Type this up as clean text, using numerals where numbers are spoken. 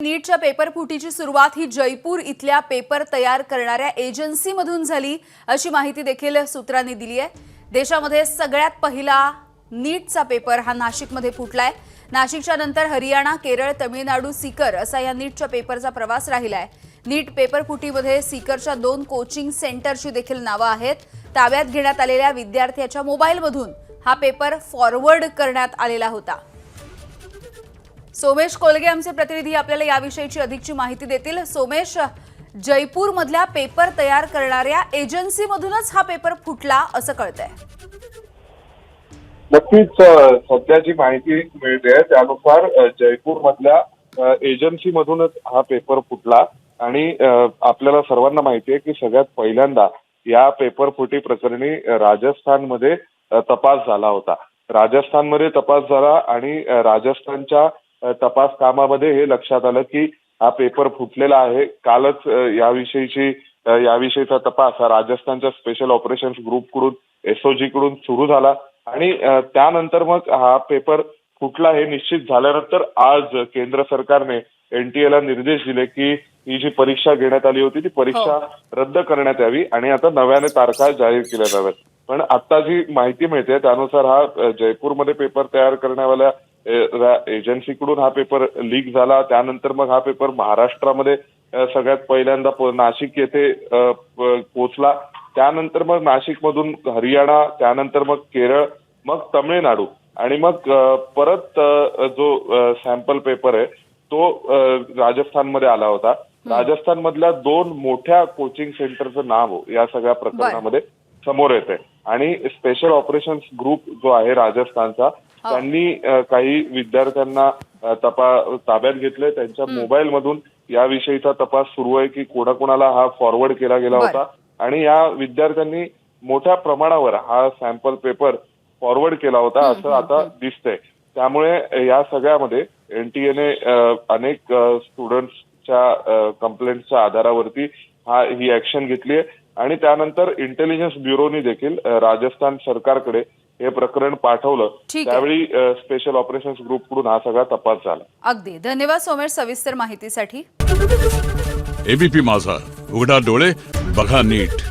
नीटच्या paper फुटीची सुरुवात ही जयपूर इथल्या paper तयार करणाऱ्या एजन्सीमधून झाली अशी माहिती देखील सूत्रांनी दिली आहे। देशामध्ये सगळ्यात पहिला नीटचा पेपर हा नाशिकमध्ये फुटलाय। नाशिकच्या नंतर हरियाणा, केरळ, तमिळनाडू, सीकर असा या नीटच्या पेपरचा प्रवास राहिलाय। नीट पेपर फुटीमध्ये सीकरच्या 2 कोचिंग सेंटरची देखील नावे आहेत। ताब्यात घेण्यात आलेल्या विद्यार्थ्याच्या मोबाईलमधून हा पेपर फॉरवर्ड करण्यात आलेला होता। सोमेश कोलगे आमचे प्रतिनिधी आपल्याला याविषयीची अधिकची माहिती देतील। सोमेश, जयपूर मधल्या पेपर तयार करणाऱ्या एजन्सीमधूनच हा पेपर फुटला असं कळतंय। नक्कीच सध्याची माहिती मिळते त्यानुसार जयपूर मधल्या एजन्सीमधूनच हा पेपर फुटला आणि आपल्याला सर्वांना माहिती आहे की सगळ्यात पहिल्यांदा या पेपर फुटी प्रकरणी राजस्थानमध्ये तपास झाला होता। राजस्थानमध्ये तपास झाला आणि राजस्थानच्या तपास कामामध्ये हे लक्षात आलं की हा पेपर फुटलेला आहे। कालच याविषयीचा तपास हा राजस्थानच्या स्पेशल ऑपरेशन्स ग्रुपकडून एसओजी कडून सुरू झाला आणि त्यानंतर मग हा पेपर फुटला हे निश्चित झाल्यानंतर आज केंद्र सरकारने एनटीएला निर्देश दिले की ही जी परीक्षा घेण्यात आली होती ती परीक्षा रद्द करण्यात यावी आणि आता नव्याने तारखा जाहीर केल्या जाव्यात। पण आता जी माहिती मिळते त्यानुसार हा जयपूरमध्ये पेपर तयार करण्यावाल्या एजन्सीकडून हा पेपर लीक झाला। त्यानंतर मग हा पेपर महाराष्ट्रामध्ये सगळ्यात पहिल्यांदा नाशिक येथे पोहोचला। त्यानंतर मग नाशिकमधून हरियाणा, त्यानंतर मग केरळ, मग तमिळनाडू आणि मग परत जो सॅम्पल पेपर आहे तो राजस्थानमध्ये आला होता। राजस्थानमधल्या 2 मोठ्या कोचिंग सेंटरचं नाव या सगळ्या प्रकरणामध्ये समोर येते आणि स्पेशल ऑपरेशन्स ग्रुप जो आहे राजस्थानचा त्यांनी काही विद्यार्थ्यांना ताब्यात घेतले। त्यांच्या मोबाईल मधून याविषयीचा तपास सुरू आहे की कोणाकोणाला हा फॉरवर्ड केला गेला होता आणि या विद्यार्थ्यांनी मोठ्या प्रमाणावर हा सॅम्पल पेपर फॉरवर्ड केला होता असं आता दिसतंय। त्यामुळे या सगळ्यामध्ये एनटीएने अनेक स्टुडंट्सच्या कंप्लेंटच्या आधारावरती ही ऍक्शन घेतली आहे आणि त्यानंतर इंटेलिजन्स ब्युरोनी देखील राजस्थान सरकारकडे हे प्रकरण पाठवलं। त्यावेळी स्पेशल ऑपरेशन्स ग्रुपकडून हा सगळा तपास झाला। अगदी धन्यवाद सोमेश सविस्तर माहितीसाठी। एबीपी माझा, उघडा डोळे बघा नीट।